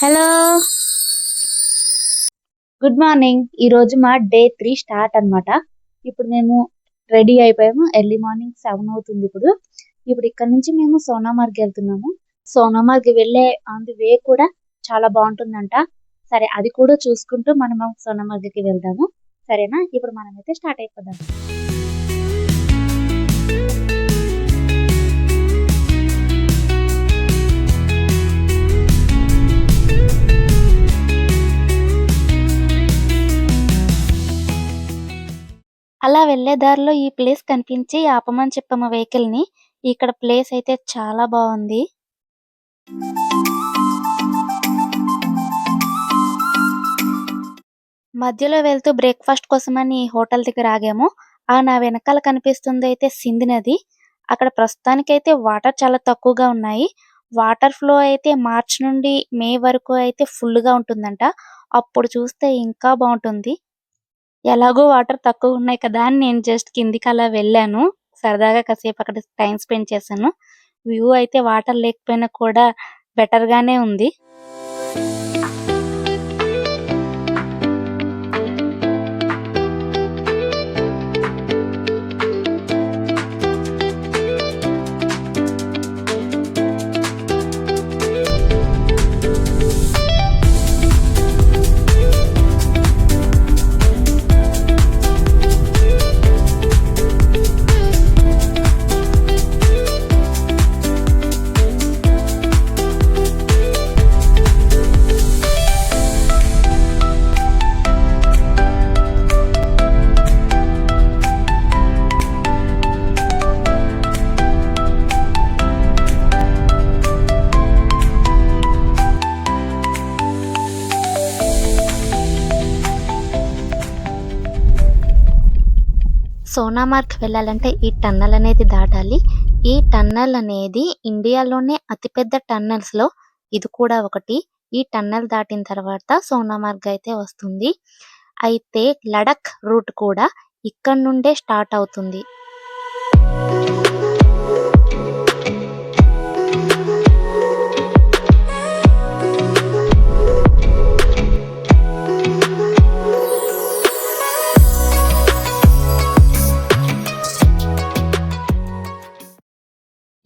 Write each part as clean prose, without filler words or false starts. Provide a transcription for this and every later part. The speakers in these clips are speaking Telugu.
Hello, good morning. ఈ రోజు మా డే 3 స్టార్ట్ అన్నమాట. ఇప్పుడు మేము రెడీ అయిపోయాము. ఎర్లీ మార్నింగ్ 7 అవుతుంది. ఇప్పుడు ఇక్కడ నుంచి మేము సోనామార్గ్ వెళ్తున్నాము. సోనామార్గ్ వెళ్ళే ఆన్ ది వే కూడా చాలా బాగుంటుందంట. సరే, అది కూడా చూసుకుంటూ మనం సోనామార్గ్కి వెళ్దాము. సరేనా? ఇప్పుడు మనమైతే స్టార్ట్ అయిపోదాం. అలా వెళ్లే దారిలో ఈ ప్లేస్ కనిపించి ఆపమని చెప్పాము వెహికల్ ని. ఇక్కడ ప్లేస్ అయితే చాలా బాగుంది. మధ్యలో వెళ్తూ బ్రేక్ఫాస్ట్ కోసమని హోటల్ దగ్గర ఆగాము. నా వెనకాల కనిపిస్తుంది అయితే సింధు నది. అక్కడ ప్రస్తుతానికైతే వాటర్ చాలా తక్కువగా ఉన్నాయి. వాటర్ ఫ్లో అయితే మార్చ్ నుండి మే వరకు అయితే ఫుల్ గా ఉంటుందంట. అప్పుడు చూస్తే ఇంకా బాగుంటుంది. ఎలాగో వాటర్ తక్కువ ఉన్నాయి కదా అని నేను జస్ట్ కిందికి అలా వెళ్ళాను. సరదాగా కాసేపు అక్కడ టైం స్పెండ్ చేశాను. వ్యూ అయితే వాటర్ లేకపోయినా కూడా బెటర్ గానే ఉంది. సోనామార్గ్ వెళ్ళాలంటే ఈ టన్నల్ అనేది దాటాలి. ఈ టన్నల్ అనేది ఇండియాలోనే అతిపెద్ద టన్నల్స్ లో ఇది కూడా ఒకటి. ఈ టన్నల్ దాటిన తర్వాత సోనామార్గ్ అయితే వస్తుంది. అయితే లడఖ్ రూట్ కూడా ఇక్కడ నుండే స్టార్ట్ అవుతుంది.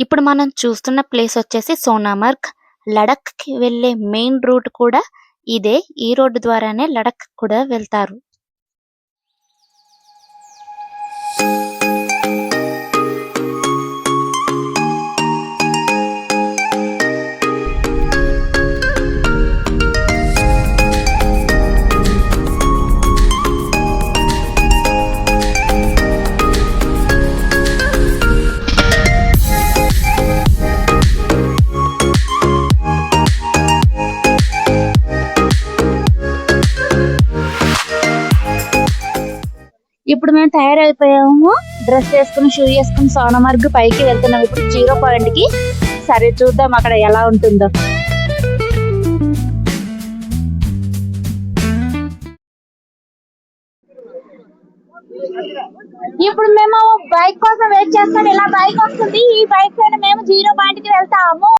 ఇప్పుడు మనం చూస్తున్న ప్లేస్ వచ్చేసి సోనామార్గ్. లడఖ్ కి వెళ్లే మెయిన్ రూట్ కూడా ఇదే. ఈ రోడ్డు ద్వారానే లడఖ్ కూడా వెళ్తారు. ఇప్పుడు మేము తయారైపోయాము. డ్రెస్ వేసుకుని షూ వేసుకుని సోనామార్గ్ పైకి వెళ్తున్నాం. ఇప్పుడు 0 పాయింట్ కి. సరే, చూద్దాం అక్కడ ఎలా ఉంటుందో. ఇప్పుడు మేము బైక్ కోసం వెయిట్ చేస్తాం. ఇలా బైక్ వస్తుంది. ఈ బైక్ పైన మేము 0 పాయింట్ కి వెళ్తాము.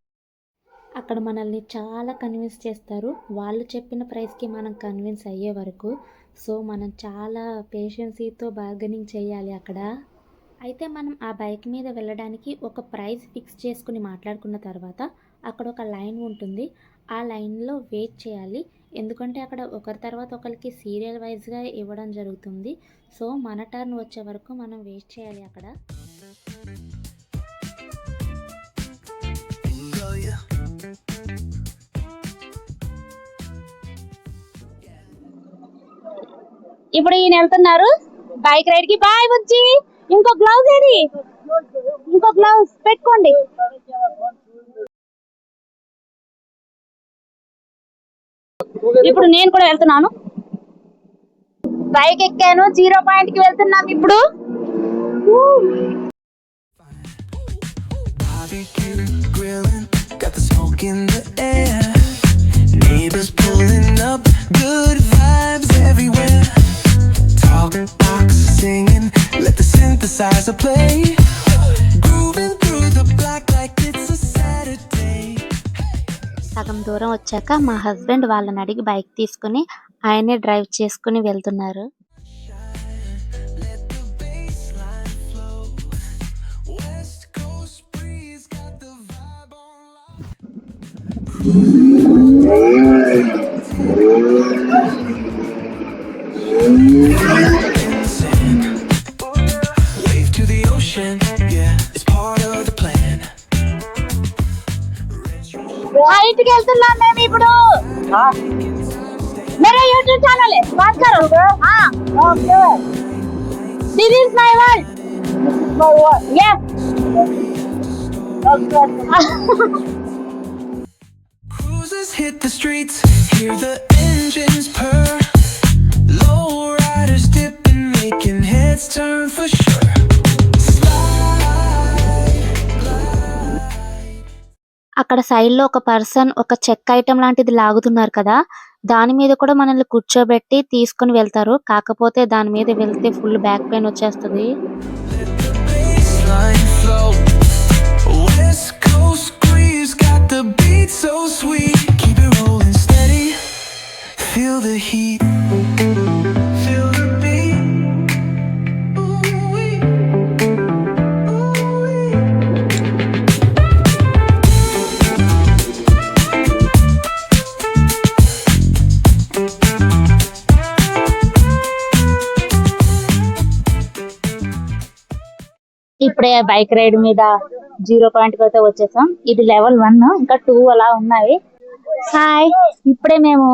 అక్కడ మనల్ని చాలా కన్విన్స్ చేస్తారు. వాళ్ళు చెప్పిన ప్రైస్కి మనం కన్విన్స్ అయ్యే వరకు. సో మనం చాలా పేషెన్సీతో బార్గెనింగ్ చేయాలి అక్కడ. అయితే మనం ఆ బైక్ మీద వెళ్ళడానికి ఒక ప్రైస్ ఫిక్స్ చేసుకుని మాట్లాడుకున్న తర్వాత అక్కడ ఒక లైన్ ఉంటుంది. ఆ లైన్లో వెయిట్ చేయాలి. ఎందుకంటే అక్కడ ఒకరి తర్వాత ఒకరికి సీరియల్ వైజ్గా ఇవ్వడం జరుగుతుంది. సో మన టర్న్ వచ్చే వరకు మనం వెయిట్ చేయాలి అక్కడ. ఇప్పుడు ఈయన వెళ్తున్నారు బైక్ రైడ్ కి. బాయ్ బుజ్జి. ఇంకో గ్లౌజ్ ఏది? ఇంకో గ్లౌజ్ పెట్టుకోండి. ఇప్పుడు నేను కూడా వెళ్తున్నాను. బైక్ ఎక్కాను. 0 పాయింట్ కి వెళ్తున్నాం ఇప్పుడు. Singing, let the synthesizer play. Grooving through the black like it's a Saturday. సగం దూరం వచ్చాక మా హస్బెండ్ వాళ్ళని అడిగి బైక్ తీసుకుని ఆయనే డ్రైవ్ చేసుకుని వెళ్తున్నారు. హైట్కి వెళ్తున్నాం మేము ఇప్పుడు. मेरा YouTube चैनल है, बात करो. हाँ. Okay. This is my world. This is my world. Yes. Okay. Cruisers hit the streets, hear the engines purr. Low riders dipping, making heads turn for sure. అక్కడ సైడ్ లో ఒక పర్సన్ ఒక చెక్ ఐటమ్ లాంటిది లాగుతున్నారు కదా, దాని మీద కూడా మనల్ని కూర్చోబెట్టి తీసుకుని వెళ్తారు. కాకపోతే దాని మీద వెళ్తే ఫుల్ బ్యాక్ పెయిన్ వచ్చేస్తుంది. ఇప్పుడే బైక్ రైడ్ మీద 0 పాయింట్ అయితే వచ్చేసాం. ఇది లెవెల్ 1, ఇంకా 2 అలా ఉన్నాయి. హాయ్, ఇప్పుడే మేము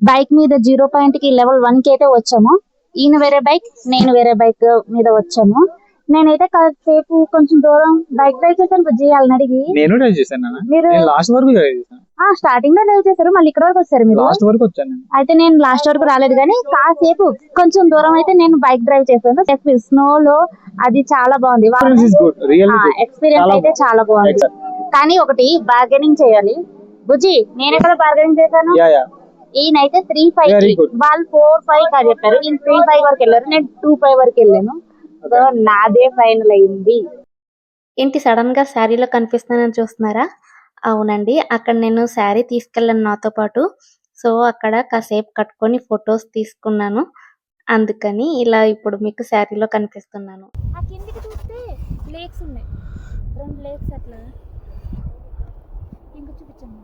బైక్ మీద 0 పాయింట్ కి లెవెల్ 1 కి అయితే వచ్చాము. ఈయన వేరే బైక్, నేను వేరే బైక్ మీద వచ్చాము. నేనైతే కాసేపు కొంచెం దూరం బైక్ డ్రైవ్ చేశాను. బుజ్జి వాళ్ళని అడిగి. నేను డ్రైవ్ చేశాను. మీరు లాస్ట్ వరకు డ్రైవ్ చేశాను. స్టార్టింగ్ లో డ్రైవ్ చేశారు, మళ్ళీ ఇక్కడ వరకు వచ్చారు మీరు. లాస్ట్ వరకు వచ్చాను. అయితే నేను లాస్ట్ వరకు రాలేదు, కానీ కాసేపు కొంచెం దూరం అయితే నేను బైక్ డ్రైవ్ చేశాను. స్నో లో అది చాలా బాగుంది. ఎక్స్పీరియన్స్ అయితే చాలా బాగుంది. కానీ ఒకటి బార్గెనింగ్ చేయాలి. బుజ్జి, నేను ఎక్కడ బార్గెనింగ్ చేశాను. ఈయనైతే 3,500, వాళ్ళు 4,500 అని చెప్పారు. ఈయన 3,500 వరకు వెళ్ళారు, నేను 2,500 వరకు వెళ్ళాను. సో నాదే ఫైనల్ అయింది. ఏంటి సడన్ గా శారీలో కనిపిస్తున్నానని చూస్తున్నారా? అవునండి, అక్కడ నేను శారీ తీసుకెళ్ళాను నాతో పాటు. సో అక్కడ కాసేపు కట్టుకొని ఫొటోస్ తీసుకున్నాను. అందుకని ఇలా ఇప్పుడు మీకు శారీలో కనిపిస్తున్నాను. ఆ కిందికి చూస్తే లేక్స్ ఉన్నాయి, 2 లేక్స్ అట్లా. ఇంకా చూపించండి,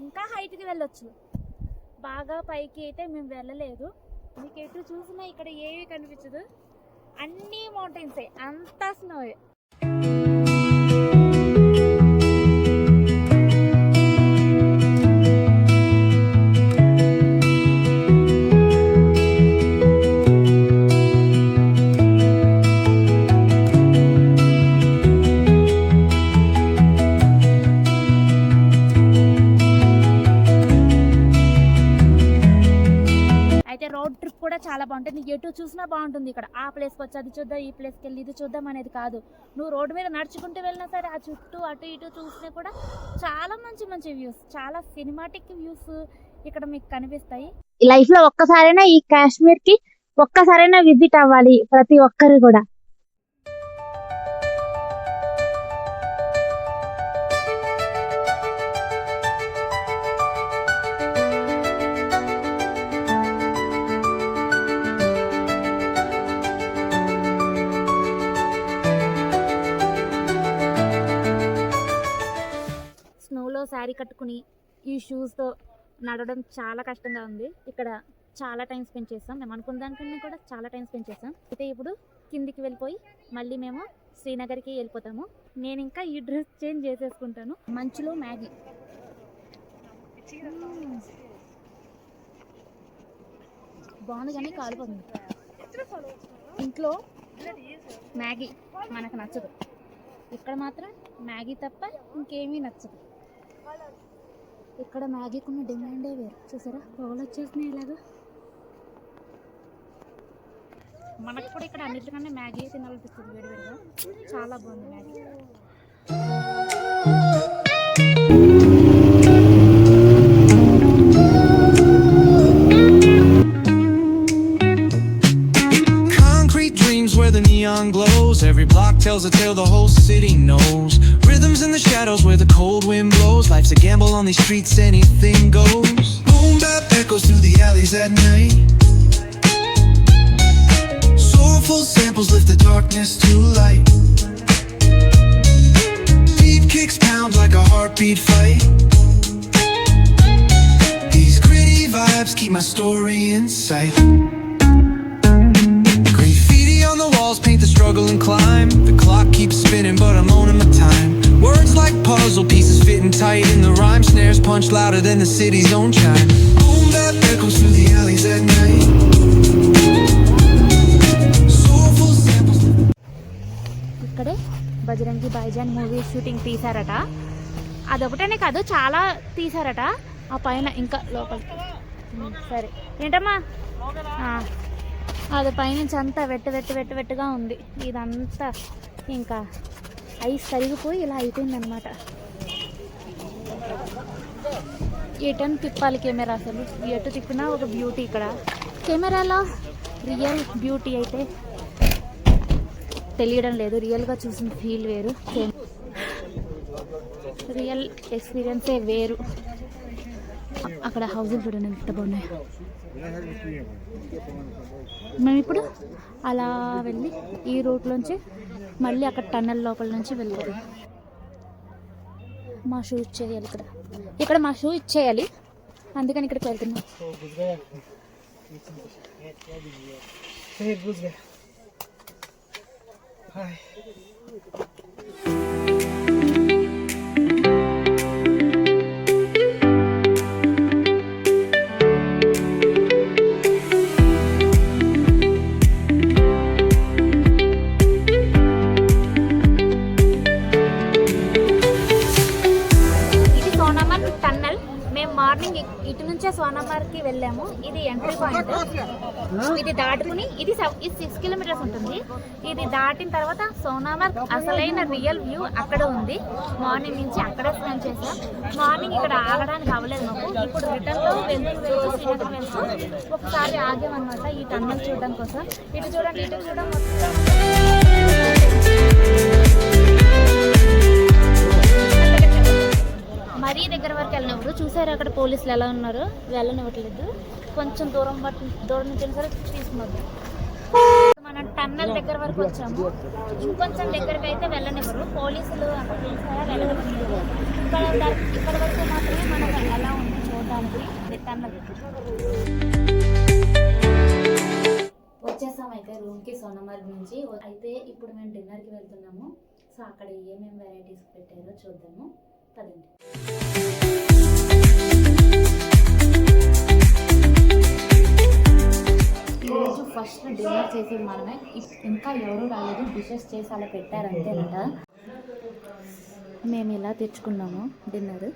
ఇంకా హైట్కి వెళ్ళొచ్చు. బాగా పైకి అయితే మేము వెళ్ళలేదు. మీకు ఎటు చూసినా ఇక్కడ ఏవి కనిపించదు, అన్ని మౌంటైన్సే, అంతా స్నోయే. రోడ్ ట్రిప్ కూడా చాలా బాగుంటుంది. నీకు ఎటు చూసినా బాగుంటుంది. ఇక్కడ ఆ ప్లేస్కి వచ్చి అది చూద్దాం, ఈ ప్లేస్కి వెళ్ళి ఇది చూద్దాం అనేది కాదు. నువ్వు రోడ్డు మీద నడుచుకుంటూ వెళ్ళినా సరే ఆ చుట్టూ అటు ఇటు చూసినా కూడా చాలా మంచి మంచి వ్యూస్, చాలా సినిమాటిక్ వ్యూస్ ఇక్కడ మీకు కనిపిస్తాయి. లైఫ్ లో ఒక్కసారైనా ఈ కాశ్మీర్ కి ఒక్కసారైనా విజిట్ అవ్వాలి ప్రతి ఒక్కరు కూడా. శారీ కట్టుకుని ఈ షూస్తో నడవడం చాలా కష్టంగా ఉంది. ఇక్కడ చాలా టైం స్పెండ్ చేస్తాం. మేము అనుకున్న దానికన్నా కూడా చాలా టైం స్పెండ్ చేస్తాం. అయితే ఇప్పుడు కిందికి వెళ్ళిపోయి మళ్ళీ మేము శ్రీనగర్కి వెళ్ళిపోతాము. నేను ఇంకా ఈ డ్రెస్ చేంజ్ చేసేసుకుంటాను. మంచులో మ్యాగీ, బాగుంది కానీ కాలిపోతుంది. ఇంట్లో మ్యాగీ మనకు నచ్చదు, ఇక్కడ మాత్రం మ్యాగీ తప్ప ఇంకేమీ నచ్చదు. ఇక్కడ మ్యాగీకి ఉన్న డిమాండే వేరు. చూసారా పొగలు వచ్చేసినాయి ఇలాగా. మనకు కూడా ఇక్కడ అన్నిటికన్నా మ్యాగీ తినాలనిపిస్తుంది వేడివేడిగా. చాలా బాగుంది Maggi. Concrete dreams where the neon glows. Every block tells a tale the whole city knows. Rhythms in the shadows where the cold wind blows. Life's a gamble on these streets, anything goes. Boom bap echoes through the alleys at night. Soulful samples lift the darkness to light. Beat kicks pound like a heartbeat fight. These gritty vibes keep my story in sight. Graffiti on the walls paint the struggle and climb. The clock keeps spinning but I'm owning my time. Words like puzzle pieces fitting tight in the rhyme. Snares punch louder than the city's own chime. Boom bap echoes through the alleys at night. Soulful samples. ఇక్కడే బజరంగి భాయిజాన్ మూవీ షూటింగ్ తీశారట. అదొకటేనే కాదు, చాలా తీశారట. ఆ పైన ఇంకా లోపలికి. సరే ఏంటమ్మా, అది పైనుంచి అంతా వెట్టుగా ఉంది. ఇదంతా ఇంకా ఐస్ కరిగిపోయి ఇలా అయిపోయిందనమాట. ఎటన్ తిప్పాలి కెమెరా, అసలు ఎటు తిప్పినా ఒక బ్యూటీ. ఇక్కడ కెమెరాలో రియల్ బ్యూటీ అయితే తెలియడం లేదు, రియల్గా చూసిన ఫీల్ వేరు, రియల్ ఎక్స్పీరియన్సే వేరు. అక్కడ హౌజులు చూడండి ఎంత బాగున్నాయి. మేము ఇప్పుడు అలా వెళ్ళి ఈ రూట్లోంచి మళ్ళీ అక్కడ టన్నెల్ లోపల నుంచి వెళ్ళిపోతాం. మా షూ ఇచ్చేయాలి ఇక్కడ మా షూ ఇచ్చేయాలి, అందుకని ఇక్కడికి వెళ్తున్నాం. మార్నింగ్ ఇటు నుంచే సోనామార్గ్కి వెళ్ళాము. ఇది ఎంట్రీ పాయింట్. ఇది దాటుకుని ఇది 6 కిలోమీటర్స్ ఉంటుంది. ఇది దాటిన తర్వాత సోనామార్గ్ అసలైన రియల్ వ్యూ అక్కడ ఉంది. మార్నింగ్ నుంచి అక్కడే స్పెండ్ చేసాం. మార్నింగ్ ఇక్కడ ఆగడానికి అవ్వలేదు మాకు. ఇప్పుడు రిటర్న్లో వెళ్తూ శ్రీనగర్ వెళ్తూ ఒకసారి ఆగామన్నమాట ఈ టన్నెల్ చూడడం కోసం. ఇటు చూడండి, ఇటు చూడడం మరీ దగ్గర వరకు వెళ్ళినప్పుడు చూసారు అక్కడ పోలీసులు ఎలా ఉన్నారు, వెళ్ళనివ్వట్లేదు. కొంచెం దూరం నుంచి సరే తీసుకున్నారు. మనం టన్నెల్ దగ్గర వరకు వచ్చాము. ఇంకొంచెం దగ్గరకు అయితే వెళ్ళనివ్వరు పోలీసులు. అక్కడ చూసారా వెళ్ళనివ్వట్లేదు. ఇక్కడ వరకు మాత్రమే మనం ఎలా ఉంది చూడడానికి టన్నెల్. వచ్చేసాం అయితే రూమ్కి సోనామార్గ్ నుంచి. అయితే ఇప్పుడు మేము డిన్నర్కి వెళ్తున్నాము. సో అక్కడ ఏమేమి వెరైటీస్ పెట్టారో చూద్దాము, పదండి. ఈరోజు ఫస్ట్ డిన్నర్ చేసేది మనమే. ఇంకా ఎవరు రాలేదు, డిషెస్ చేసి అలా పెట్టారంతేనట. మేము ఇలా తెచ్చుకున్నాము డిన్నర్.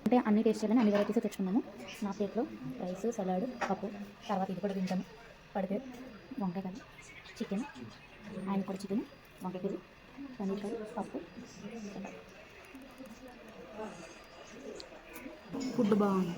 అంటే అన్ని టేస్ట్ చేయాలని అన్ని వెరైటీస్ తెచ్చుకున్నాము. నా ప్లేట్లో రైస్, సలాడ్, పప్పు. తర్వాత ఇది కూడా తింటాము పడితే వంకాయ కర్రీ, చికెన్, ఆయన కూడా చికెన్, వంకాయ కర్రీ, పన్నీర్ కర్రీ, పప్పు. ఫుడ్ బాగుంది.